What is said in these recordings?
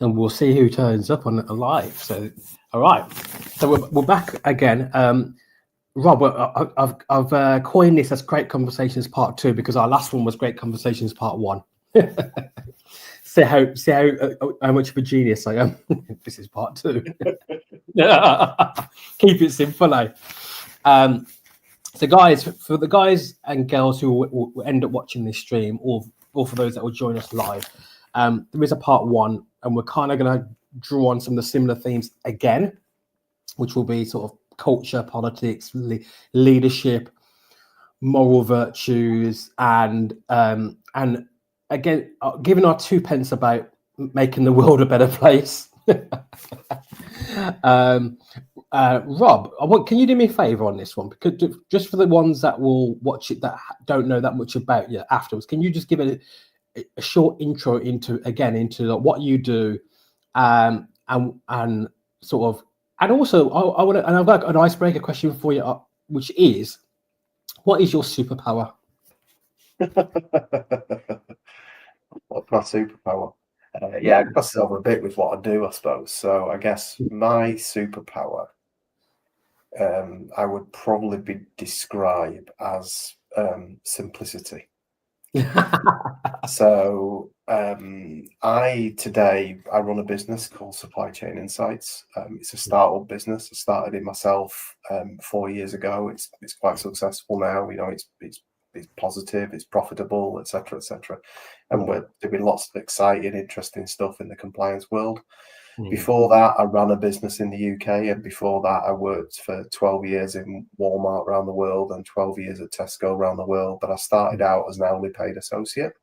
and we'll see who turns up on live. So, all right. So we're back again. Rob, I've coined this as Great Conversations Part 2 because our last one was Great Conversations Part 1. see how much of a genius I am. This is Part 2. Keep it simple, eh? So, guys, for the guys and girls who will end up watching this stream, or for those that will join us live, there is a Part 1, and we're kind of going to draw on some of the similar themes again, which will be sort of culture, politics, leadership, moral virtues, and again, giving our 2 pence about making the world a better place. Rob, can you do me a favour on this one? Because just for the ones that will watch it that don't know that much about you afterwards, can you just give it a short intro into like what you do, and sort of, and also I want to, and I've got an icebreaker question for you, which is, what is your superpower? What's my superpower? Yeah, it crosses over a bit with what I do, I suppose. So I guess my superpower, I would probably describe as simplicity. So I run a business called Supply Chain Insights. It's a startup business. I started it myself 4 years ago. It's quite successful now. You know, it's positive, it's profitable, etc., etc. And we're doing lots of exciting, interesting stuff in the compliance world. Before that, I ran a business in the UK, and before that, I worked for 12 years in Walmart around the world and 12 years at Tesco around the world. But I started out as an hourly paid associate.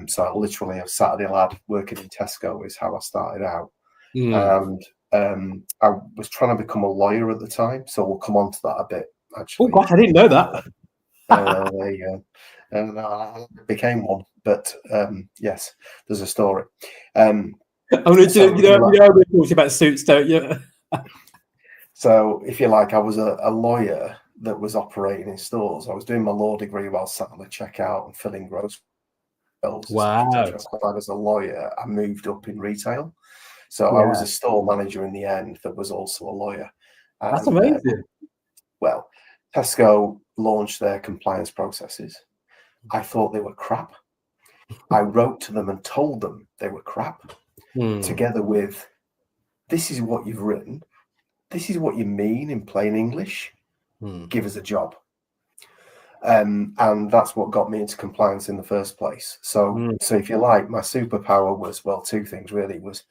So I literally a Saturday lad working in Tesco is how I started out. And I was trying to become a lawyer at the time, so we'll come on to that a bit, actually. Oh gosh, I didn't know that. There you go. And I became one, but yes, there's a story. We talked about suits, don't you? So, if you like, I was a lawyer that was operating in stores. I was doing my law degree while sat on the checkout and filling grocery bills. Wow! As a lawyer, I moved up in retail, so I was a store manager in the end that was also a lawyer. That's amazing. Well, Tesco launched their compliance processes. I thought they were crap. I wrote to them and told them they were crap, together with, this is what you've written, this is what you mean in plain English, give us a job. And that's what got me into compliance in the first place. So if you like, my superpower was, well, 2 things really, was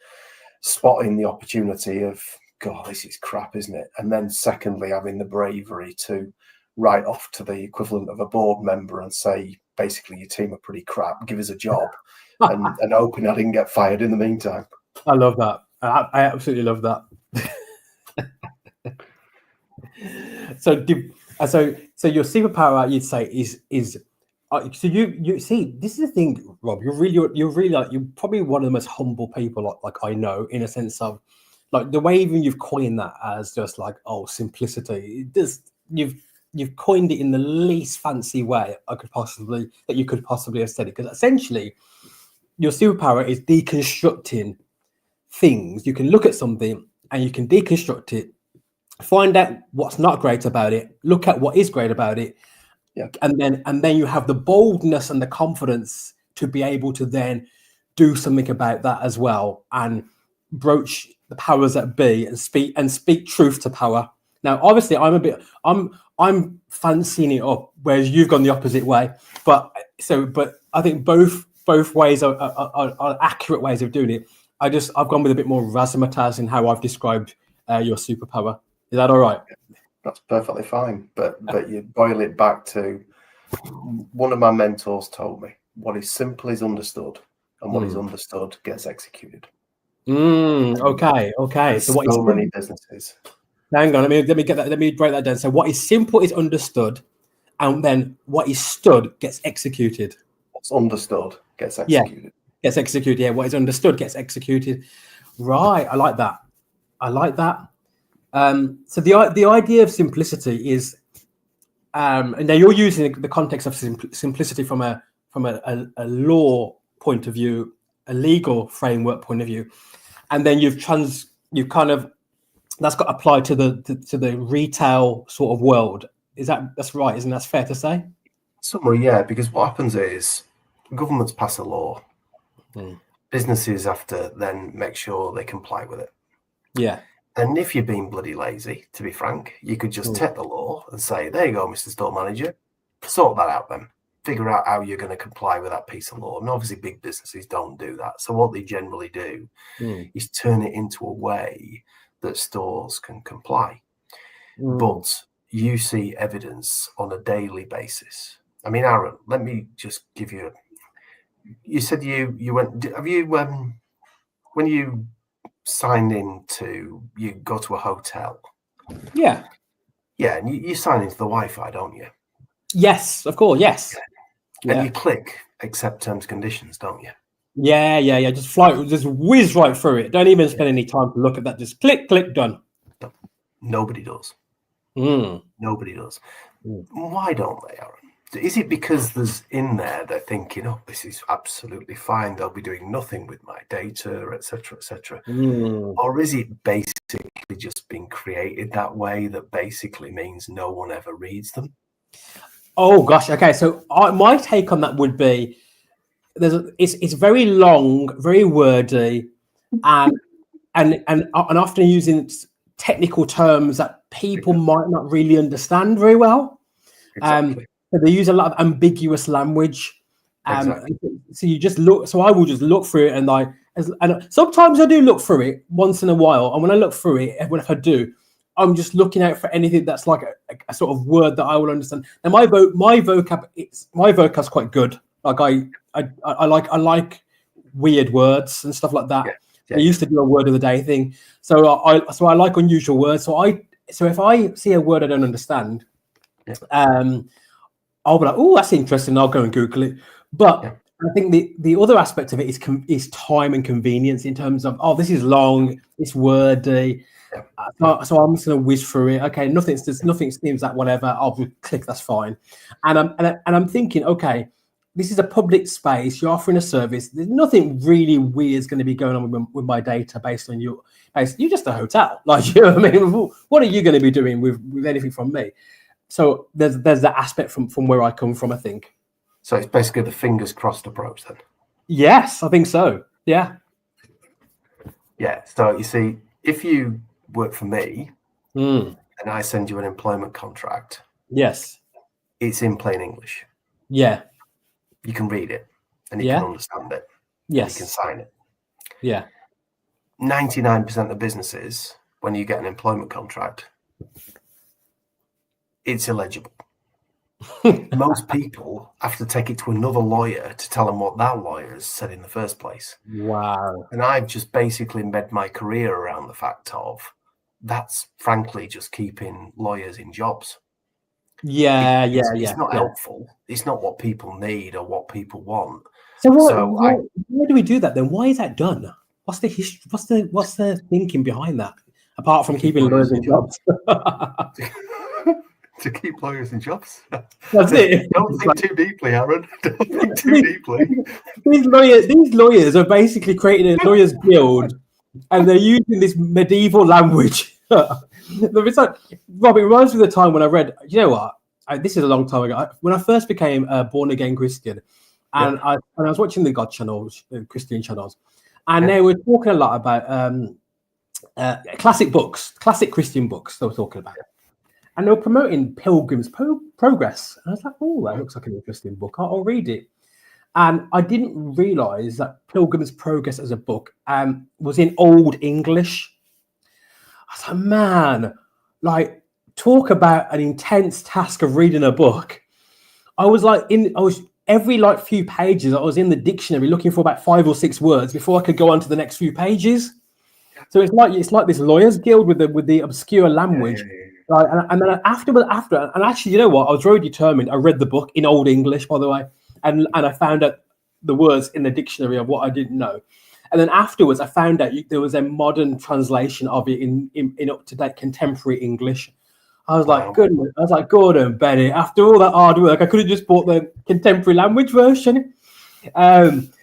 spotting the opportunity of, God, this is crap, isn't it? And then secondly, having the bravery to write off to the equivalent of a board member and say, basically, your team are pretty crap, give us a job, and hoping I didn't get fired in the meantime. I love that. I absolutely love that. So your superpower, you'd say, is so you see, this is the thing, Rob. You're probably one of the most humble people like I know, in a sense of, like, the way even you've coined that as just like, oh, simplicity. You've coined it in the least fancy way you could possibly have said it, because essentially your superpower is deconstructing things. You can look at something and you can deconstruct it, find out what's not great about it, look at what is great about it, and then you have the boldness and the confidence to be able to then do something about that as well, and broach the powers that be and speak truth to power. Now, obviously, I'm fancying it up, whereas you've gone the opposite way. But I think both ways are accurate ways of doing it. I've gone with a bit more razzmatazz in how I've described your superpower. Is that all right? That's perfectly fine. But you boil it back to, one of my mentors told me, what is simple is understood, and what is understood gets executed. Okay. So what is many businesses? Hang on, let me get that. Let me break that down. So what is simple is understood, and then what is stood gets executed. What's understood gets executed. Yeah, gets executed. Yeah, what is understood gets executed. Right, I like that. So the idea of simplicity is, and now you're using the context of simplicity from a law point of view, a legal framework point of view, and then you've that's got applied to the retail sort of world. That's right? Isn't that fair to say? Somewhere, yeah, because what happens is governments pass a law. Businesses have to then make sure they comply with it. Yeah. And if you're being bloody lazy, to be frank, you could just take the law and say, there you go, Mr. Store Manager, sort that out then. Figure out how you're going to comply with that piece of law. And obviously big businesses don't do that. So what they generally do is turn it into a way that stores can comply. But you see evidence on a daily basis. I mean, Aaron, let me just give you you said you went, have you, when you signed in you go to a hotel. Yeah. Yeah, and you sign into the Wi-Fi, don't you? Yes, of course, yes. Yeah. And you click accept terms and conditions, don't you? Yeah. Just whiz right through it. Don't even spend any time to look at that. Just click, done. Nobody does. Nobody does. Why don't they, Aaron? Is it because there's in there they're thinking, oh, this is absolutely fine, they'll be doing nothing with my data, etc., etc.? Or is it basically just being created that way that basically means no one ever reads them? Oh gosh, okay. So my take on that would be it's very long, very wordy, and often using technical terms that people might not really understand very well. Exactly. They use a lot of ambiguous language. Exactly. So you just look. So I will just look through it, and sometimes I do look through it once in a while. And when I look through it, if I do, I'm just looking out for anything that's like a sort of word that I will understand. And my vocab's quite good. Like I like weird words and stuff like that. I used to do a word of the day thing. So I like unusual words. So if I see a word I don't understand, I'll be like, oh, that's interesting. I'll go and Google it. But I think the other aspect of it is time and convenience in terms of, oh, this is long, it's wordy. So I'm just going to whiz through it. Okay, nothing seems that whatever. I'll click, that's fine. And I'm thinking, okay, this is a public space. You're offering a service. There's nothing really weird is going to be going on with my data based on you. You're just a hotel. Like, you know what I mean? What are you going to be doing with anything from me? So there's that aspect from where I come from, I think. So it's basically the fingers crossed approach then? Yes, I think so. Yeah. Yeah. So you see, if you work for me and I send you an employment contract, yes, it's in plain English. Yeah. You can read it and you can understand it. Yes. You can sign it. Yeah. 99% of businesses, when you get an employment contract, it's illegible. Most people have to take it to another lawyer to tell them what that lawyer has said in the first place. Wow. And I've just basically made my career around the fact of that's frankly just keeping lawyers in jobs. It's not helpful. It's not what people need or what people want. So why do we do that then? Why is that done? What's the history? What's the thinking behind that? Apart from keeping lawyers in jobs. To keep lawyers in jobs. That's it. Don't think too deeply, Aaron. Don't think too deeply. These lawyers are basically creating a lawyers guild, and they're using this medieval language. It's like, Rob, it reminds me of the time when I read. You know what? This is a long time ago. When I first became a born again Christian, and I was watching the God channels, Christian channels, and they were talking a lot about classic Christian books. They were talking about. And they were promoting Pilgrim's Progress. And I was like, oh, that looks like an interesting book. I'll read it. And I didn't realize that Pilgrim's Progress as a book was in Old English. I was like, man, like, talk about an intense task of reading a book. I was every few pages, I was in the dictionary looking for about 5 or 6 words before I could go on to the next few pages. So it's like this lawyers guild with the obscure language. Right, and then after, and actually, you know what? I was very determined. I read the book in Old English, by the way, and I found out the words in the dictionary of what I didn't know. And then afterwards, I found out there was a modern translation of it in up-to-date contemporary English. I was like, goodness. I was like, Gordon Bennett. After all that hard work, I could have just bought the contemporary language version.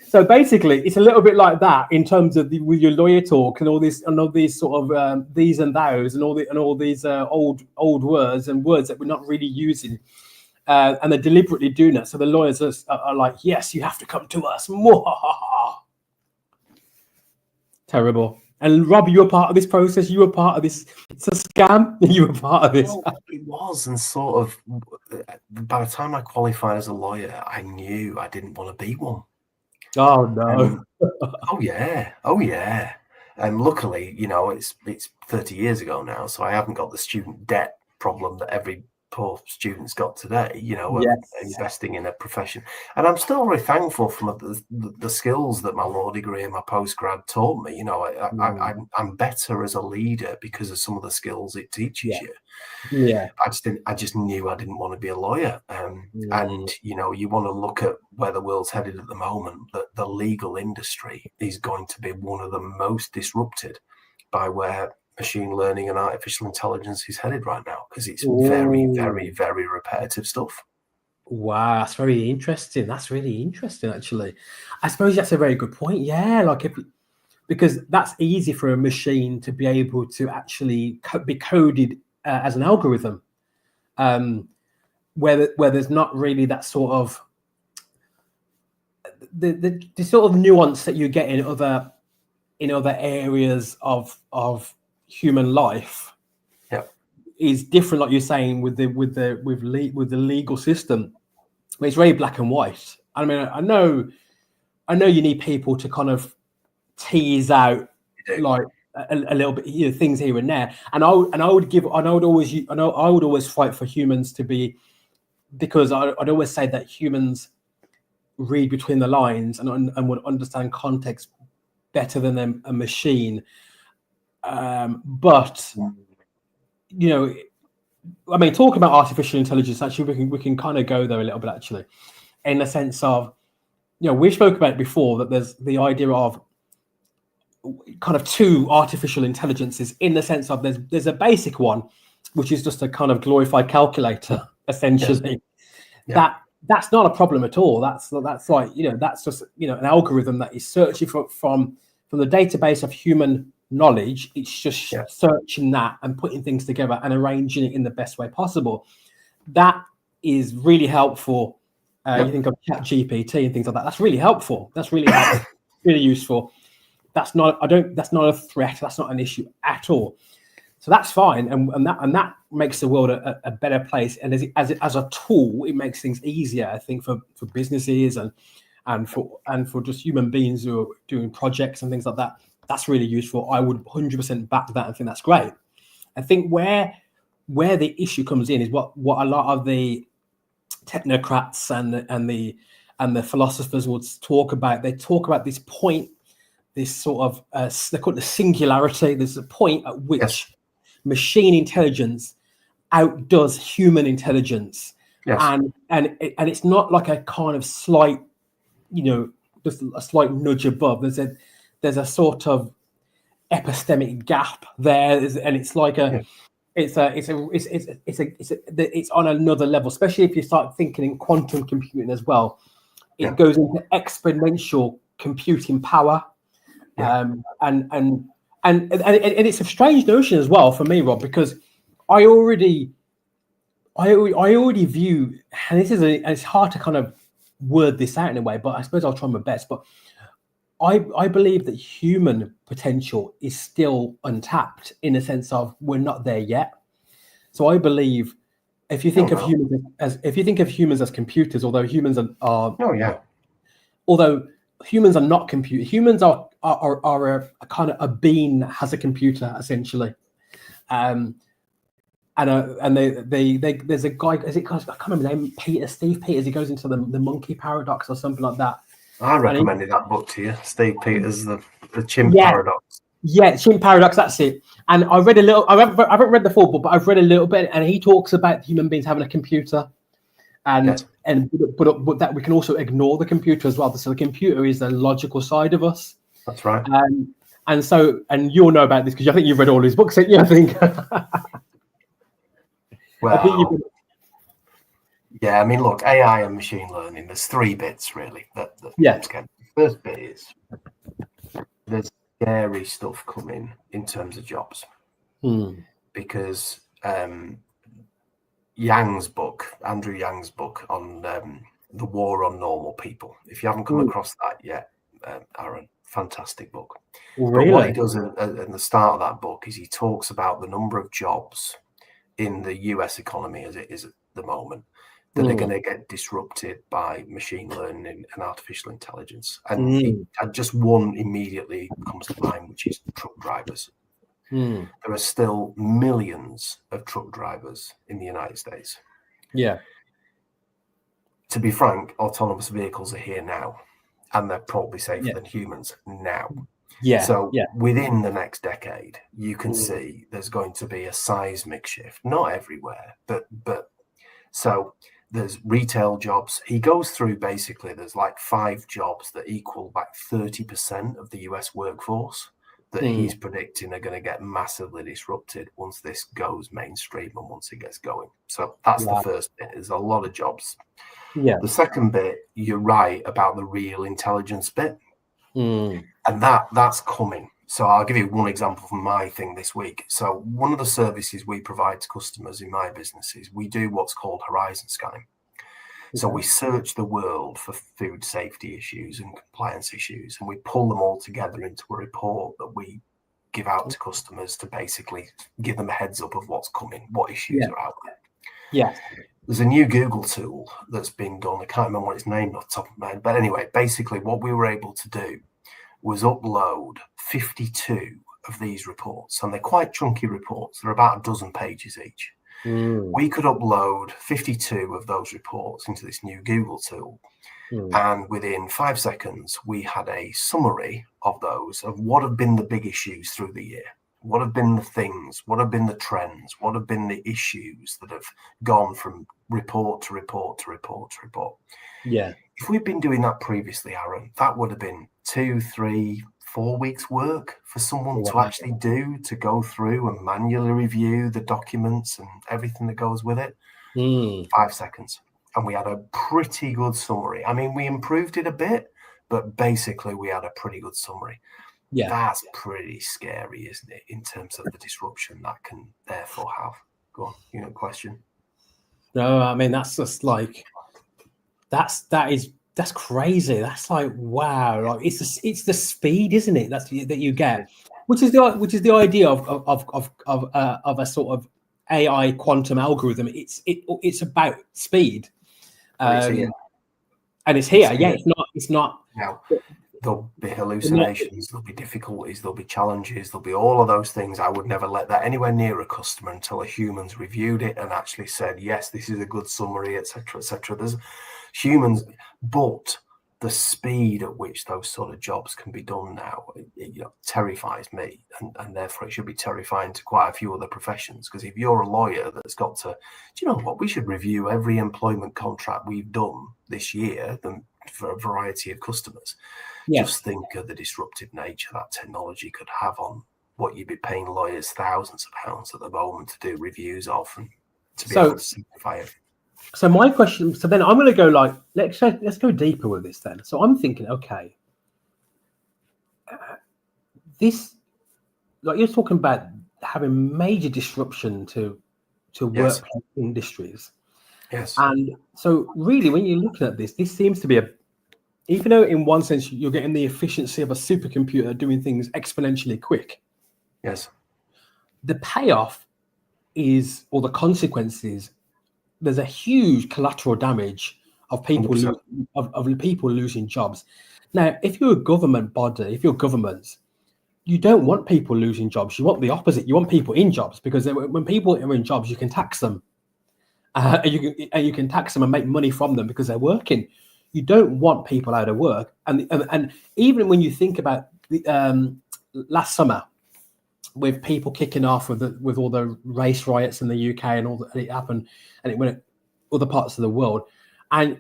So basically, it's a little bit like that in terms of with your lawyer talk and all these sort of these and thous and all these old words and words that we're not really using, and they're deliberately doing it. So the lawyers are like, yes, you have to come to us. Terrible. And Rob, you were part of this process. You were part of this. It's a scam. You were part of this. Well, it was, and sort of by the time I qualified as a lawyer, I knew I didn't want to be one. Oh no. Oh yeah. And luckily, you know, it's 30 years ago now, so I haven't got the student debt problem that every poor student's got today, you know, investing in a profession. And I'm still very thankful for the skills that my law degree and my postgrad taught me. You know, I'm better as a leader because of some of the skills it teaches you. Yeah. I just knew I didn't want to be a lawyer. And, you know, you want to look at where the world's headed at the moment, that the legal industry is going to be one of the most disrupted by where machine learning and artificial intelligence is headed right now, because it's very, very, very repetitive stuff. Wow, that's very interesting. That's really interesting, actually. I suppose that's a very good point. Yeah, like because that's easy for a machine to be able to actually be coded as an algorithm, where there's not really that sort of the sort of nuance that you get in other areas of human life. Is different, like you're saying, with the legal system. It's very black and white. I mean, I know you need people to kind of tease out like a little bit, you know, things here and there. And I would always fight for humans to be, because I'd always say that humans read between the lines and would understand context better than a machine. But you know, I mean, talking about artificial intelligence, actually, we can kind of go there a little bit, actually, in the sense of, you know, we spoke about it before, that there's the idea of kind of two artificial intelligences, in the sense of there's a basic one, which is just a kind of glorified calculator, essentially. That's not a problem at all. That's like, you know, that's just, you know, an algorithm that is searching from the database of human knowledge. It's just searching that and putting things together and arranging it in the best way possible. That is really helpful. You think of ChatGPT and things like that. That's really helpful. That's really helpful, really useful. That's not a threat. That's not an issue at all. So that's fine, and that makes the world a better place. And as a tool, it makes things easier, I think, for businesses and for just human beings who are doing projects and things like that. That's really useful. I would 100% back that and think that's great. I think where the issue comes in is what a lot of the technocrats and the philosophers would talk about. They talk about this point, this sort of they call it the singularity. There's a point at which machine intelligence outdoes human intelligence, and it's not like a kind of slight, you know, just a slight nudge above. There's a sort of epistemic gap there, and it's like it's on another level, especially if you start thinking in quantum computing as well. It goes into exponential computing power, and it's a strange notion as well for me, Rob, because I already view, and it's hard to kind of word this out in a way, but I suppose I'll try my best. But I believe that human potential is still untapped, in a sense of we're not there yet. So I believe if you think of humans as computers, although humans although humans are not computers, humans are a kind of a being that has a computer, essentially. And there's a guy, I can't remember the name, Steve Peters. He goes into the monkey paradox or something like that. I recommended that book to you, Steve Peters, the chimp paradox. Yeah, chimp paradox. That's it. And I read a little. I haven't read the full book, but I've read a little bit. And he talks about human beings having a computer, but that we can also ignore the computer as well. So the computer is the logical side of us. That's right. And you'll know about this because I think you've read all his books, haven't you? I think. Well, I mean, look, AI and machine learning. There's three bits really. The First bit is there's scary stuff coming in terms of jobs because Andrew Yang's book on the war on normal people. If you haven't come across that yet, Aaron, fantastic book. Really? But what he does in the start of that book is he talks about the number of jobs in the US economy as it is at the moment that are going to get disrupted by machine learning and artificial intelligence. And just one immediately comes to mind, which is truck drivers. There are still millions of truck drivers in the United States. Yeah. To be frank, autonomous vehicles are here now, and they're probably safer than humans now. Yeah. So within the next decade, you can see there's going to be a seismic shift. Not everywhere, but so there's retail jobs. He goes through basically there's like 5 jobs that equal like 30% of the US workforce that he's predicting are going to get massively disrupted once this goes mainstream and once it gets going. So that's the first bit. There's a lot of jobs. Yeah. The second bit, you're right about the real intelligence bit. And that's coming. So I'll give you one example from my thing this week. So one of the services we provide to customers in my business is we do what's called horizon scanning. So we search the world for food safety issues and compliance issues, and we pull them all together into a report that we give out to customers to basically give them a heads up of what's coming, what issues are out there. Yeah. There's a new Google tool that's been done. I can't remember what it's named off the top of my head. But anyway, basically what we were able to do was upload 52 of these reports. And they're quite chunky reports. They're about a dozen pages each. We could upload 52 of those reports into this new Google tool. And within 5 seconds, we had a summary of those, of what have been the big issues through the year. What have been the things? What have been the trends? What have been the issues that have gone from report to report to report to report? Yeah. If we'd been doing that previously, Aaron, that would have been 2, 3, 4 weeks work for someone to actually do, to go through and manually review the documents and everything that goes with it. 5 seconds. And we had a pretty good summary. I mean, we improved it a bit, but basically we had a pretty good summary. Yeah, that's pretty scary, isn't it, in terms of the disruption that can therefore have. Go on, you know, question. No, I mean that's just like that's crazy. That's like wow. Like it's the speed, isn't it? That you get, which is the idea of a sort of AI quantum algorithm. It's about speed, and it's here. Yeah, it's not now. There'll be hallucinations, there'll be difficulties, there'll be challenges, there'll be all of those things. I would never let that anywhere near a customer until a human's reviewed it and actually said, yes, this is a good summary, etc., etc. There's humans, but the speed at which those sort of jobs can be done now, it terrifies me, and therefore it should be terrifying to quite a few other professions. Because if you're a lawyer that's got to, do you know what? We should review every employment contract we've done this year for a variety of customers. Just think of the disruptive nature that technology could have on what you'd be paying lawyers thousands of pounds at the moment to do reviews of, and to be able to simplify it. So my question, so then I'm going to go like, let's go deeper with this then. So I'm thinking, okay, this, like you're talking about having major disruption to workplace industries. Yes. And so really, when you're looking at this seems to be even though in one sense you're getting the efficiency of a supercomputer doing things exponentially quick. Yes. The payoff is, or the consequences, there's a huge collateral damage of people people losing jobs. Now, if you're a government body, if you're governments, you don't want people losing jobs. You want the opposite. You want people in jobs, because when people are in jobs, you can tax them. And you can tax them and make money from them because they're working. You don't want people out of work. And even when you think about the last summer, with people kicking off with all the race riots in the UK and all that, it happened, and it went other parts of the world, and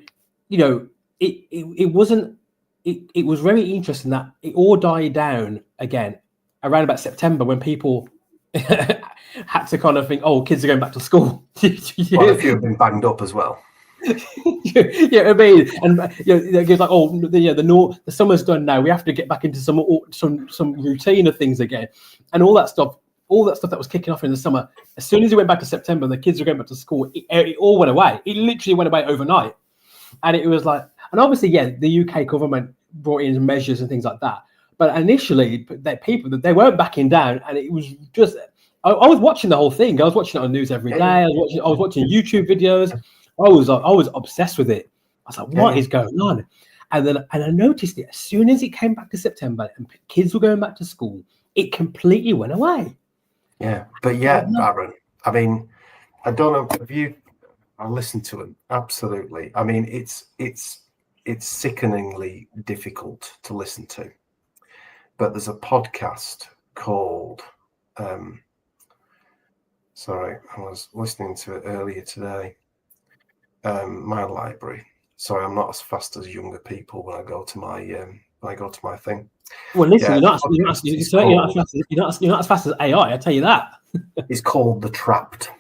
it wasn't. It was very interesting that it all died down again around about September, when people had to kind of think, oh, kids are going back to school. Well, a few have been banged up as well. Yeah, I mean, and it's like, oh, the summer's done now. We have to get back into some routine of things again, and all that stuff that was kicking off in the summer. As soon as it went back to September, and the kids were going back to school. It all went away. It literally went away overnight, and it was like, and obviously, yeah, the UK government brought in measures and things like that. But initially, they weren't backing down, and it was just. I was watching the whole thing. I was watching it on news every day. I was watching YouTube videos. I was obsessed with it. I was like, what is going on? And I noticed it as soon as it came back to September and kids were going back to school, it completely went away. Yeah, but yeah, Aaron, I mean, I don't know if I listened to him. Absolutely. I mean, it's sickeningly difficult to listen to. But there's a podcast called sorry, I was listening to it earlier today. My library. Sorry, I'm not as fast as younger people when I go to my thing. Well, listen, you're not as fast as AI. I tell you that. It's called The Trapped.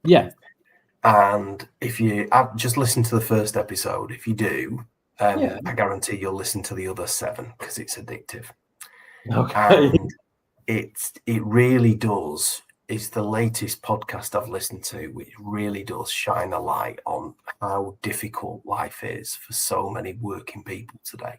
Yeah. And if you just listen to the first episode, if you do, I guarantee you'll listen to the other 7 because it's addictive. Okay. And it really does. It's the latest podcast I've listened to, which really does shine a light on how difficult life is for so many working people today.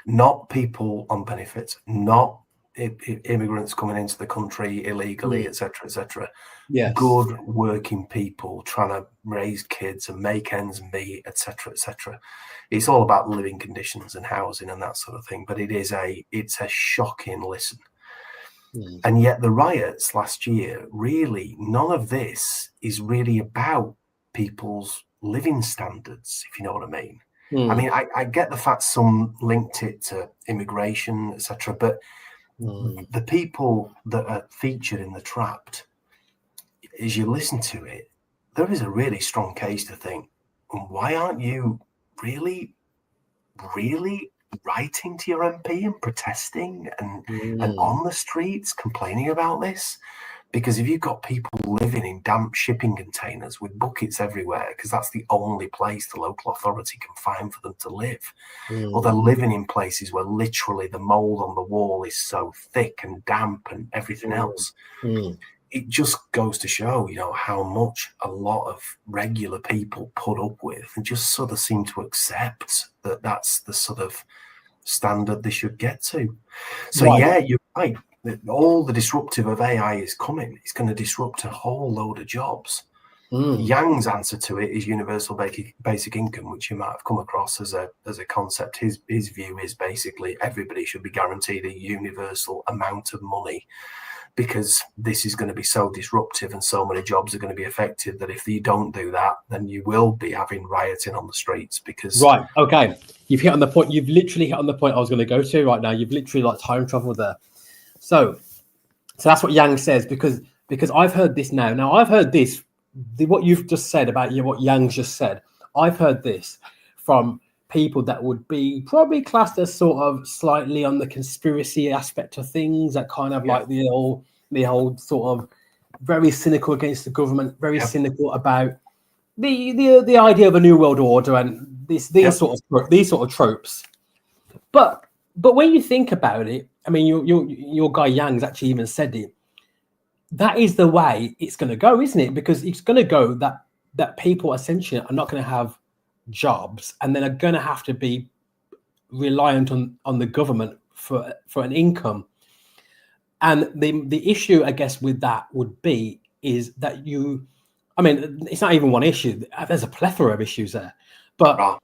Not people on benefits, not immigrants coming into the country illegally, etc., etc. Yes. Good working people trying to raise kids and make ends meet, etc., etc. It's all about living conditions and housing and that sort of thing. But it's a shocking listen. And yet the riots last year, really, none of this is really about people's living standards, if you know what I mean. I mean, I get the fact some linked it to immigration, etc. But the people that are featured in The Trapped, as you listen to it, there is a really strong case to think, why aren't you really, really writing to your MP and protesting and on the streets complaining about this? Because if you've got people living in damp shipping containers with buckets everywhere, because that's the only place the local authority can find for them to live, or they're living in places where literally the mold on the wall is so thick and damp and everything else, it just goes to show, how much a lot of regular people put up with and just sort of seem to accept that that's the sort of standard they should get to. So yeah, you're right. All the disruptive of AI is coming. It's going to disrupt a whole load of jobs. Yang's answer to it is universal basic income, which you might have come across as a concept. His view is basically everybody should be guaranteed a universal amount of money, because this is going to be so disruptive and so many jobs are going to be affected that if you don't do that, then you will be having rioting on the streets. Because okay, you've hit on the point. You've literally hit on the point I was going to go to right now. You've literally time traveled there. So that's what Yang says, because I've heard this now. Now I've heard this, what you've just said about what Yang just said. I've heard this from people that would be probably classed as sort of slightly on the conspiracy aspect of things, that kind of like the old sort of very cynical against the government, very cynical about the idea of a new world order and these sort of tropes. But when you think about it, I mean, your guy Yang's actually even said it. That is the way it's going to go, isn't it? Because it's going to go that people essentially are not going to have jobs, and then are going to have to be reliant on the government for an income. And the issue, I guess, with that would be is that it's not even one issue. There's a plethora of issues there, but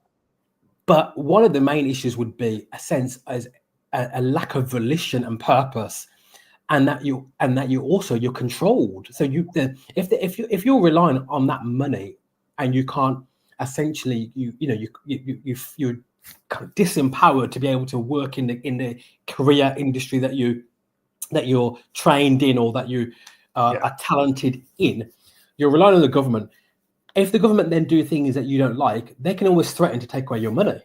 one of the main issues would be a sense as a lack of volition and purpose, and that you're controlled. So if you're relying on that money and you can't, essentially you're kind of disempowered to be able to work in the career industry that you're trained in, or that you are talented in. You're relying on the government. If the government then do things that you don't like, they can always threaten to take away your money.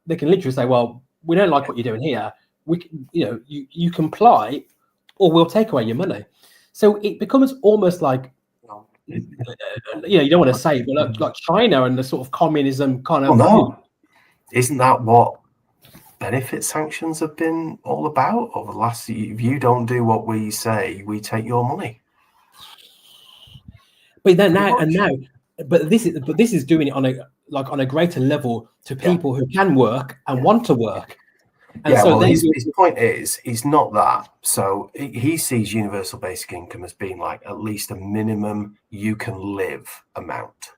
They can literally say, well, we don't like what you're doing here. You comply, or we'll take away your money. So it becomes almost like you don't want to say it, but like China and the sort of communism kind of. Well, no, isn't that what benefit sanctions have been all about over the last? If you don't do what we say, we take your money. But then but this is doing it on a greater level to people who can work and want to work. And so his point is, he's not that. So he sees universal basic income as being like at least a minimum you can live amount.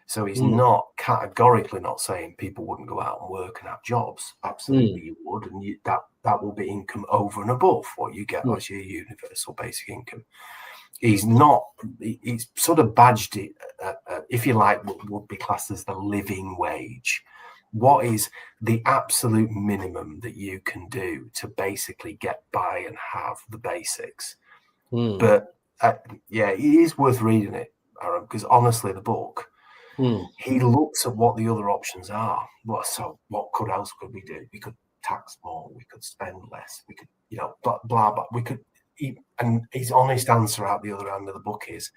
So he's not categorically not saying people wouldn't go out and work and have jobs. Absolutely, you would, and that will be income over and above what you get as your universal basic income. He's not. He's sort of badged it, if you like, would be classed as the living wage. What is the absolute minimum that you can do to basically get by and have the basics? But it is worth reading it, Aaron, because honestly, the book, he looks at what the other options are. What else could we do? We could tax more. We could spend less. We could, blah, blah. We could, and his honest answer out the other end of the book is,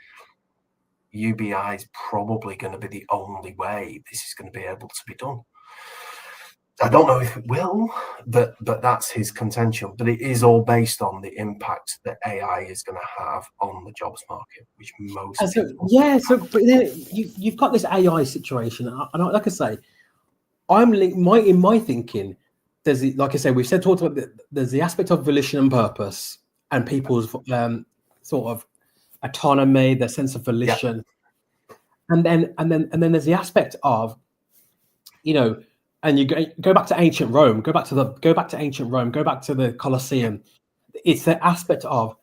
UBI is probably going to be the only way this is going to be able to be done. I don't know if it will, but that's his contention. But it is all based on the impact that AI is going to have on the jobs market, which most people. Yeah. So, but then you've got this AI situation, and like I say, in my thinking. There's like I say, we've talked about there's the aspect of volition and purpose, and people's sort of autonomy, their sense of volition, and then there's the aspect of, and you go back to ancient Rome, go back to the Colosseum. It's the aspect of,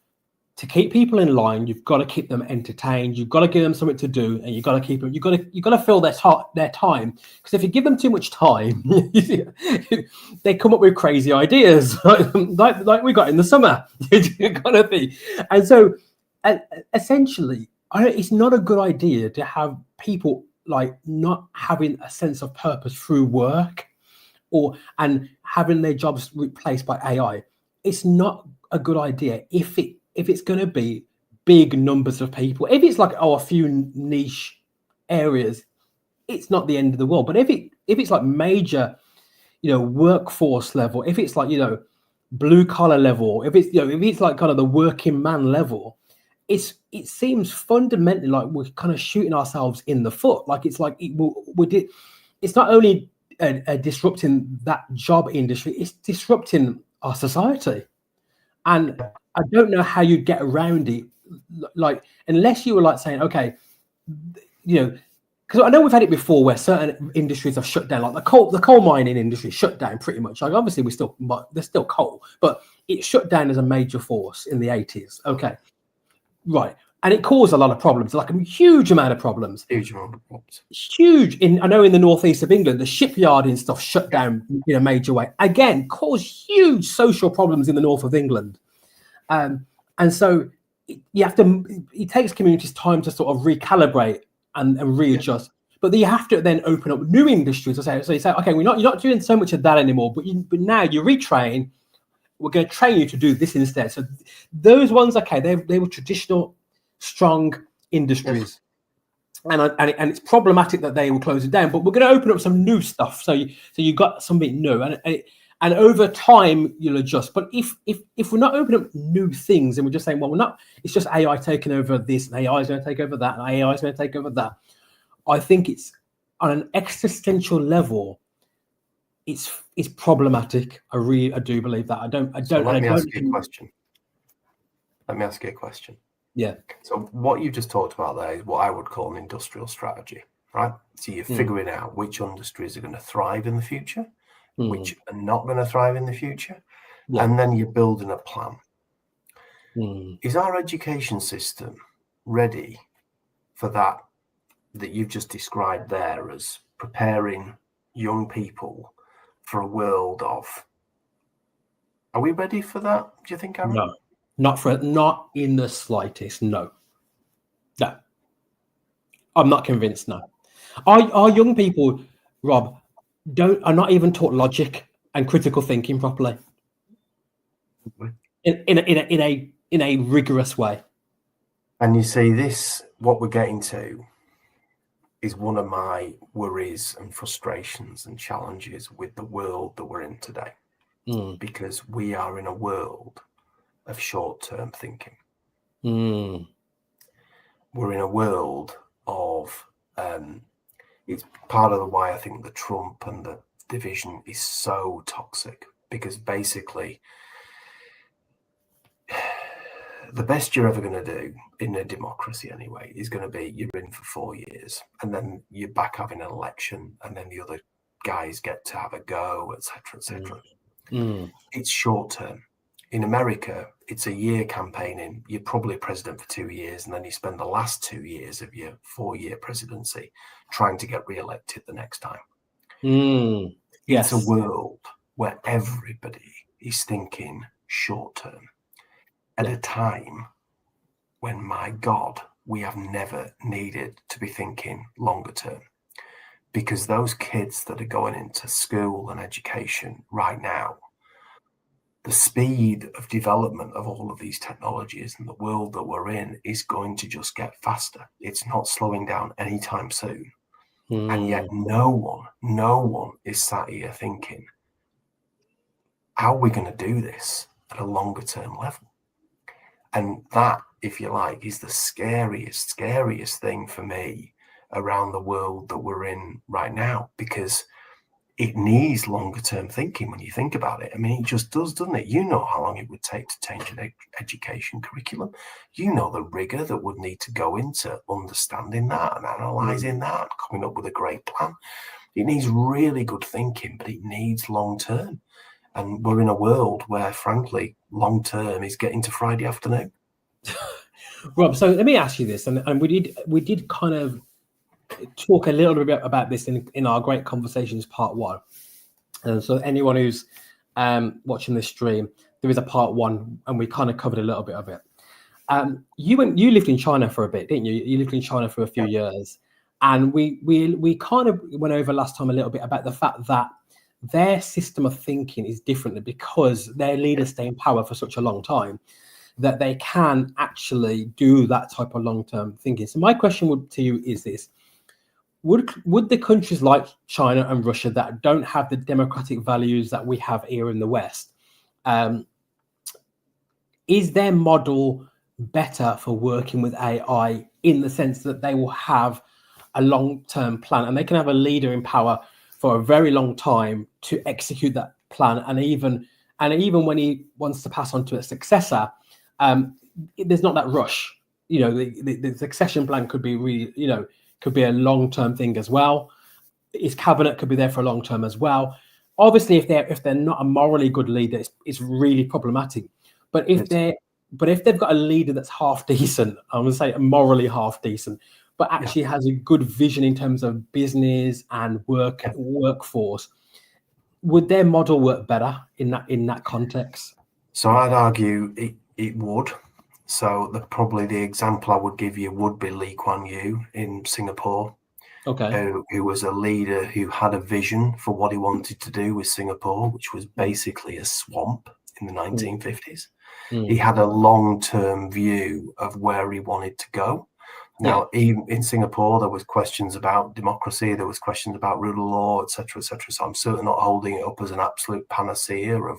to keep people in line, you've got to keep them entertained, you've got to give them something to do, and you've got to keep them, you've got to fill their time, because if you give them too much time, they come up with crazy ideas like we got in the summer kind of thing. And so essentially, it's not a good idea to have people like not having a sense of purpose through work and having their jobs replaced by AI. It's not a good idea if it's going to be big numbers of people. If it's like a few niche areas, it's not the end of the world. But if it's like major, workforce level, if it's like blue collar level, if it's like kind of the working man level, it seems fundamentally like we're kind of shooting ourselves in the foot. Like it's like it's not only disrupting that job industry, it's disrupting our society. And I don't know how you'd get around it, like unless you were like saying, okay, because I know we've had it before where certain industries have shut down, like the coal mining industry shut down pretty much. Like obviously there's still coal, but it shut down as a major force in the 80s. Okay, right, and it caused a lot of problems, like a huge amount of problems. Huge. I know in the northeast of England, the shipyarding stuff shut down in a major way. Again, caused huge social problems in the north of England. And so it takes communities time to sort of recalibrate and readjust. But you have to then open up new industries. So you say, okay, you're not doing so much of that anymore, but now you retrain. We're going to train you to do this instead. So those ones, okay, they were traditional, strong industries. And it's problematic that they were closing down, but we're going to open up some new stuff. So you got something new, and over time you'll adjust. But if we're not opening up new things and we're just saying, well, we're not, it's just AI taking over this, and AI is going to take over that, and AI is going to take over that. I think it's on an existential level, it's problematic. I do believe that. Let me ask you a question. Yeah. So what you just talked about there is what I would call an industrial strategy, right? So you're figuring out which industries are going to thrive in the future, which are not going to thrive in the future, and then you're building a plan. Is our education system ready for that you've just described there as preparing young people for a world of? Are we ready for that? Do you think, Aaron? No. Not in the slightest. No. I'm not convinced. No. Our young people, Rob, are not even taught logic and critical thinking properly. In a rigorous way. And you see, this, what we're getting to, is one of my worries and frustrations and challenges with the world that we're in today. Because we are in a world of short-term thinking. We're in a world of, it's part of the why I think the Trump and the division is so toxic, because basically the best you're ever going to do in a democracy anyway is going to be you're in for 4 years and then you're back having an election and then the other guys get to have a go, etc., etc. It's short term. In America, it's a year campaigning. You're probably president for 2 years, and then you spend the last 2 years of your 4-year presidency trying to get re-elected the next time. It's a world where everybody is thinking short term at a time when, my God, we have never needed to be thinking longer term. Because those kids that are going into school and education right now, the speed of development of all of these technologies and the world that we're in is going to just get faster. It's not slowing down anytime soon. And yet no one is sat here thinking, how are we going to do this at a longer term level? And that, if you like, is the scariest thing for me around the world that we're in right now, because it needs longer term thinking when you think about it. I mean, it just does, doesn't it? You know how long it would take to change an education curriculum. You know the rigor that would need to go into understanding that and analysing that and coming up with a great plan. It needs really good thinking, but it needs long term. And we're in a world where, frankly, long term is getting to Friday afternoon. Rob, so let me ask you this, and we did kind of talk a little bit about this in our Great Conversations Part 1. And so anyone who's watching this stream, there is a Part 1, and we kind of covered a little bit of it. You lived in China for a bit, didn't you? You lived in China for a few years, and we kind of went over last time a little bit about the fact that their system of thinking is different, because their leaders stay in power for such a long time that they can actually do that type of long-term thinking. So my question to you is this: Would the countries like China and Russia that don't have the democratic values that we have here in the West, is their model better for working with AI, in the sense that they will have a long-term plan and they can have a leader in power for a very long time to execute that plan, and even when he wants to pass on to a successor, there's not that rush. You know, the succession plan could be really, could be a long-term thing as well. His cabinet could be there for a long term as well. Obviously, if they're not a morally good leader, it's really problematic. But if they've got a leader that's half decent, I'm going to say morally half decent, but actually has a good vision in terms of business and workforce, would their model work better in that context? So I'd argue it would. So probably the example I would give you would be Lee Kuan Yew in Singapore. Okay. Who was a leader who had a vision for what he wanted to do with Singapore, which was basically a swamp in the 1950s. He had a long-term view of where he wanted to go. Now, even in Singapore, there was questions about democracy, there was questions about rule of law, etc., etc. So I'm certainly not holding it up as an absolute panacea of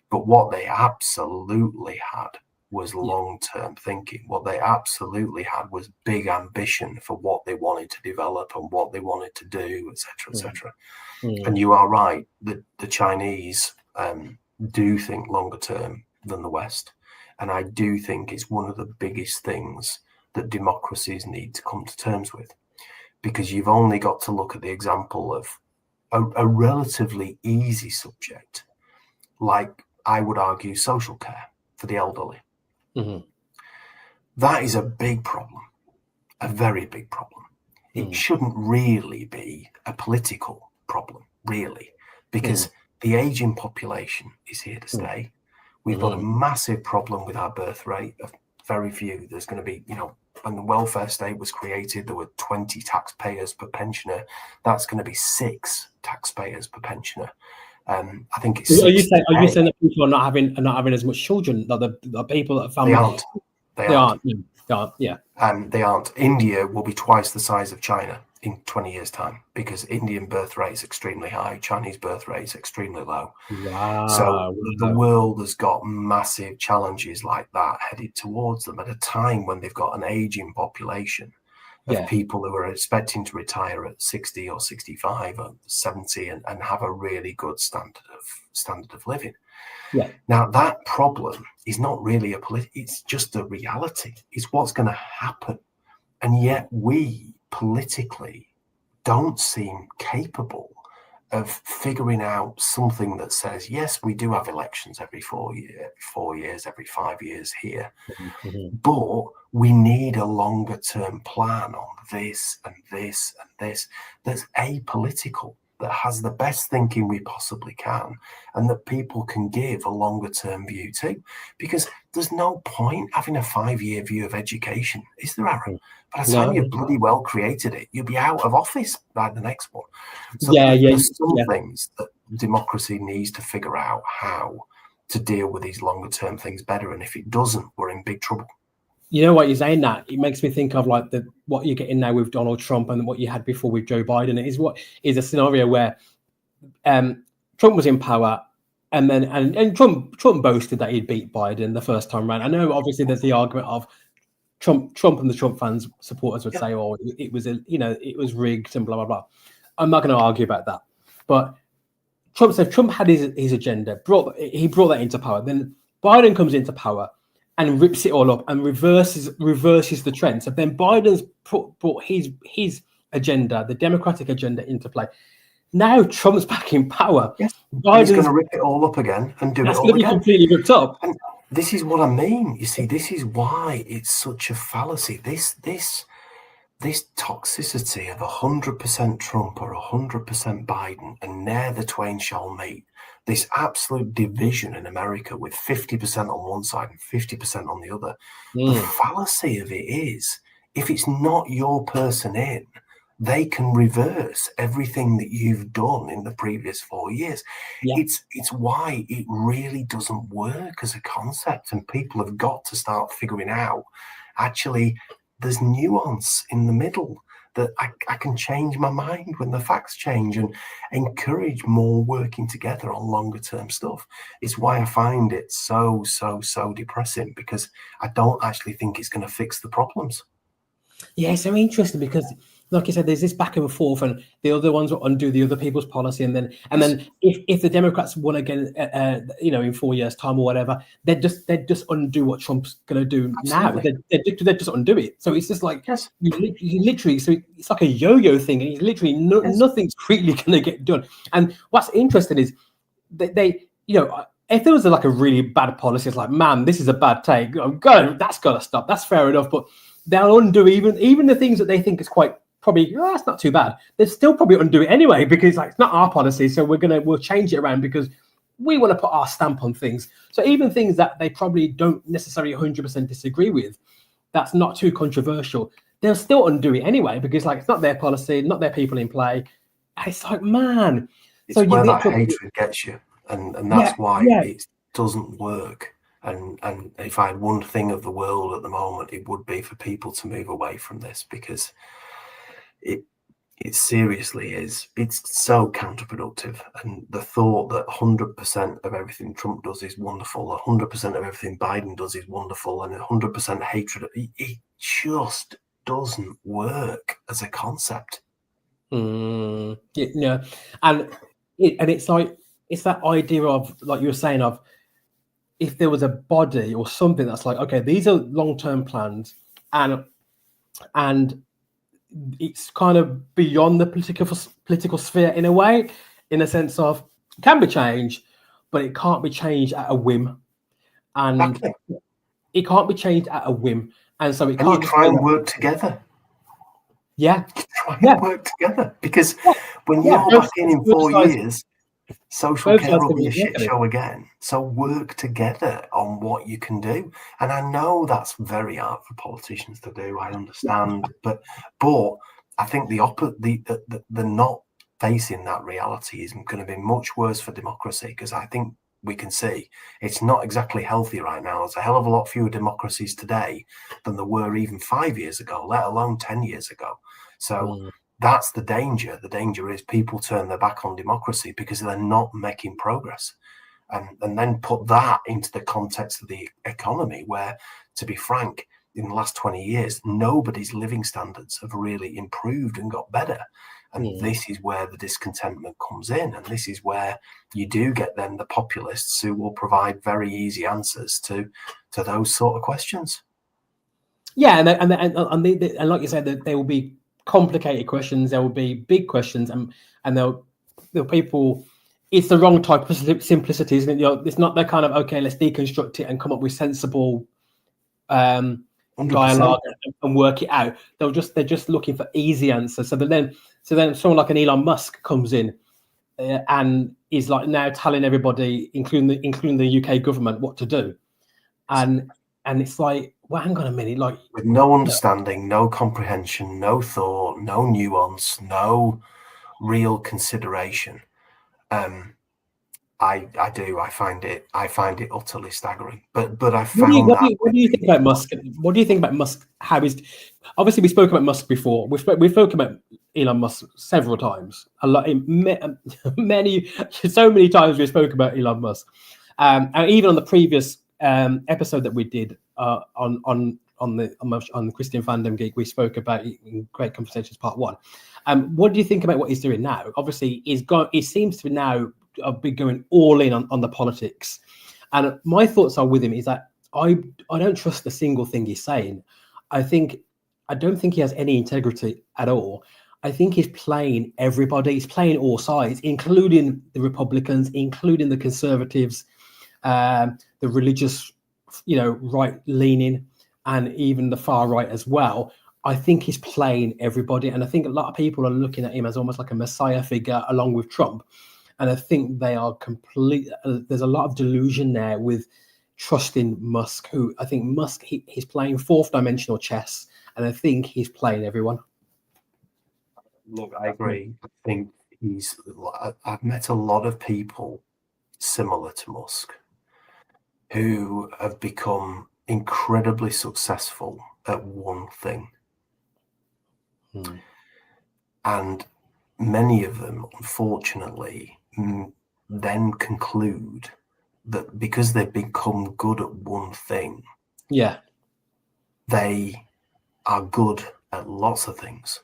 but what they absolutely had was long-term thinking. What they absolutely had was big ambition for what they wanted to develop and what they wanted to do, etc., etc. And you are right that the Chinese do think longer term than the West, and I do think it's one of the biggest things that democracies need to come to terms with, because you've only got to look at the example of a relatively easy subject, like I would argue social care for the elderly. That is a big problem, a very big problem. It shouldn't really be a political problem, really, because the aging population is here to stay. We've got a massive problem with our birth rate of very few. There's going to be, when the welfare state was created, there were 20 taxpayers per pensioner. That's going to be 6 taxpayers per pensioner. I think it's. Are you saying that people are not having as much children? That the people that are family they aren't. Yeah. And they aren't. India will be twice the size of China in 20 years' time because Indian birth rate is extremely high, Chinese birth rate is extremely low. So the world has got massive challenges like that headed towards them at a time when they've got an aging population of people who are expecting to retire at 60 or 65 or 70 and have a really good standard of living. Yeah. Now that problem is not really it's just a reality. It's what's going to happen. And yet we politically don't seem capable of figuring out something that says, yes, we do have elections every 4 years, every 5 years here, but we need a longer term plan on this and this and this that's apolitical, that has the best thinking we possibly can, and that people can give a longer term view to. Because there's no point having a 5-year view of education, is there, Aaron? By the time you've bloody well created it, you'll be out of office by the next one. So there's some things that democracy needs to figure out how to deal with these longer term things better. And if it doesn't, we're in big trouble. You know what you're saying, that it makes me think of like what you're getting now with Donald Trump and what you had before with Joe Biden. It is a scenario where Trump was in power, and then and Trump boasted that he'd beat Biden the first time around. I know obviously there's the argument of Trump and the Trump fans supporters would say, oh, it was rigged and blah blah blah. I'm not going to argue about that, but Trump had his agenda, he brought that into power. Then Biden comes into power and rips it all up and reverses the trend. So then Biden's brought his agenda, the Democratic agenda, into play. Now Trump's back in power. Yes, Biden's going to rip it all up again and do it all again. Be completely ripped up. And this is what I mean. You see, this is why it's such a fallacy. This toxicity of 100% Trump or 100% Biden, and ne'er the twain shall meet. This absolute division in America with 50% on one side and 50% on the other. The fallacy of it is, if it's not your person in, they can reverse everything that you've done in the previous 4 years. Yeah. It's why it really doesn't work as a concept, and people have got to start figuring out, actually, there's nuance in the middle, that I can change my mind when the facts change, and encourage more working together on longer term stuff. It's why I find it so depressing, because I don't actually think it's going to fix the problems. Yeah, it's so interesting because, like you said, there's this back and forth, and the other ones will undo the other people's policy, and then if the Democrats won again, in 4 years' time or whatever, they just undo what Trump's going to do. Absolutely. Now. They just undo it. So it's just like you literally. So it's like a yo-yo thing, and literally nothing's really going to get done. And what's interesting is they if there was like a really bad policy, it's like, man, this is a bad take. That's got to stop. That's fair enough, but they'll undo even the things that they think is quite probably that's not too bad. They'd still probably undo it anyway, because like it's not our policy, so we'll change it around because we want to put our stamp on things. So even things that they probably don't necessarily 100% disagree with, that's not too controversial, they'll still undo it anyway because like it's not their policy, not their people in play. And it's like, man, it's so where that hatred gets you, and that's why it doesn't work. And if I had one thing of the world at the moment, it would be for people to move away from this, because it seriously is. It's so counterproductive. And the thought that 100% of everything Trump does is wonderful, 100% of everything Biden does is wonderful, and 100% hatred, it just doesn't work as a concept. And it's like, it's that idea of, like you were saying, of if there was a body or something that's like, okay, these are long-term plans, and it's kind of beyond the political sphere in a way, in a sense of it can be changed, but it can't be changed at a whim, and it can't be changed at a whim, and so it can't. You try and work together. Yeah, try and work together, because when you're back in 4 years. Social care will be a shit show again. So work together on what you can do. And I know that's very hard for politicians to do. I understand, but I think the not facing that reality is going to be much worse for democracy, because I think we can see, it's not exactly healthy right now. There's a hell of a lot fewer democracies today than there were even 5 years ago, let alone 10 years ago. So that's the danger. The danger is people turn their back on democracy because they're not making progress. And then put that into the context of the economy, where, to be frank, in the last 20 years, nobody's living standards have really improved and got better. And this is where the discontentment comes in. And this is where you do get then the populists who will provide very easy answers to those sort of questions. Yeah, and like you said, there will be complicated questions. There will be big questions, and there'll people. It's the wrong type of simplicity, isn't it? It's not the kind of, okay, let's deconstruct it and come up with sensible dialogue and work it out. They're just looking for easy answers. So then someone like an Elon Musk comes in and is like now telling everybody, including the UK government, what to do, and it's like, well, hang on a minute, like, with no understanding, no comprehension, no thought, no nuance, no real consideration. I find it utterly staggering. But I found what do you think about Musk? What do you think about Musk? How is, obviously we spoke about Musk before. We've spoken about Elon Musk several times. A lot, so many times we spoke about Elon Musk. And even on the previous episode that we did on the Christian Fandom Geek, we spoke about in Great Conversations Part 1. What do you think about what he's doing now? Obviously, he seems to now be going all in on the politics. And my thoughts are with him is that I don't trust a single thing he's saying. I don't think he has any integrity at all. I think he's playing everybody. He's playing all sides, including the Republicans, including the Conservatives, the religious, right-leaning, and even the far right as well. I think he's playing everybody. And I think a lot of people are looking at him as almost like a messiah figure along with Trump. And I think they are there's a lot of delusion there with trusting Musk, who I think he's playing fourth dimensional chess. And I think he's playing everyone. Look, I agree. I think I've met a lot of people similar to Musk who have become incredibly successful at one thing. And many of them, unfortunately, then conclude that because they've become good at one thing, they are good at lots of things.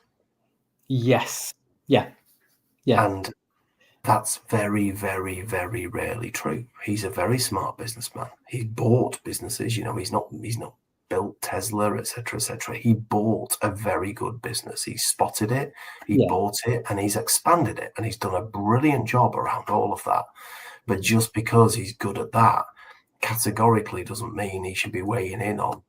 Yes. Yeah. And that's very, very, very rarely true. He's a very smart businessman. He bought businesses. He's not built Tesla, etc. He bought a very good business. He spotted it, bought it, and he's expanded it, and he's done a brilliant job around all of that. But just because he's good at that, categorically doesn't mean he should be weighing in on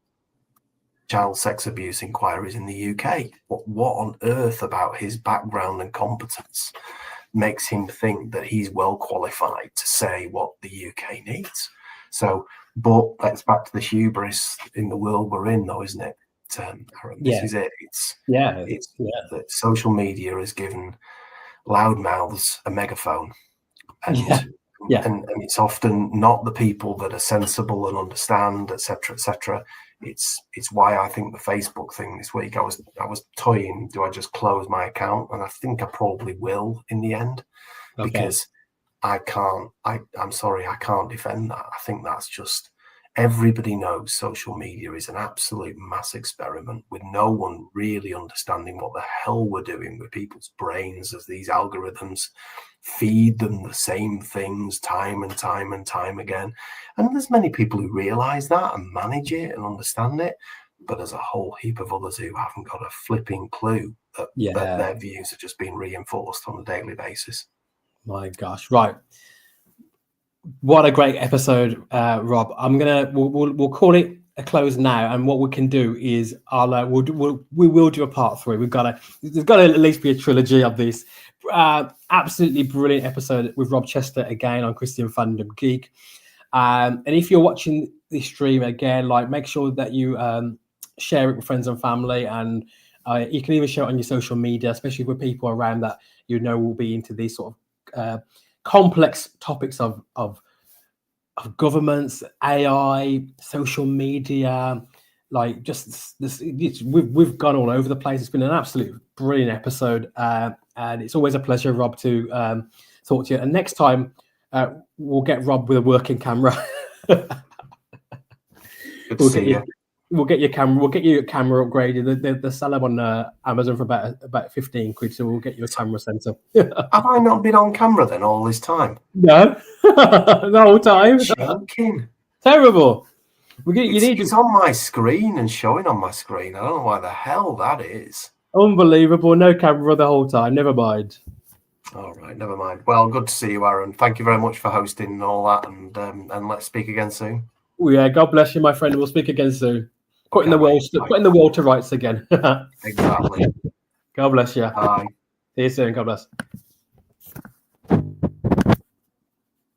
child sex abuse inquiries in the UK. What on earth about his background and competence makes him think that he's well qualified to say what the UK needs? So, but that's back to the hubris in the world we're in, though, isn't it, Aaron? This is it. It's that social media has given loudmouths a megaphone, and it's often not the people that are sensible and understand, etc. It's why I think the Facebook thing this week, I was toying, do I just close my account? And I think I probably will in the end, because I'm sorry, I can't defend that. I think that's just, everybody knows social media is an absolute mass experiment with no one really understanding what the hell we're doing with people's brains as these algorithms feed them the same things time and time and time again. And there's many people who realize that and manage it and understand it, but there's a whole heap of others who haven't got a flipping clue that their views are just being reinforced on a daily basis. My gosh, right. What a great episode, Rob. We'll call it a close now, and what we can do is we will do a part 3. There's got to at least be a trilogy of this. Absolutely brilliant episode with Rob Chester again on Christian Fandom Geek. And if you're watching this stream again, make sure that you share it with friends and family, and you can even share it on your social media, especially with people around that will be into these sort of complex topics of of governments, AI, social media, like just this. We've gone all over the place. It's been an absolute brilliant episode, and it's always a pleasure, Rob, to talk to you. And next time, we'll get Rob with a working camera. Good to see you. We'll get your camera. We'll get you a camera upgraded. They sell them on Amazon for about 15 quid. So we'll get you a camera sensor. Have I not been on camera then all this time? No, the whole time. Joking. Terrible. It's on my screen and showing on my screen. I don't know why the hell that is. Unbelievable. No camera the whole time. Never mind. All right, never mind. Well, good to see you, Aaron. Thank you very much for hosting and all that. And let's speak again soon. Yeah, God bless you, my friend. We'll speak again soon. Putting the world to rights again. Exactly. God bless you. Bye. See you soon. God bless.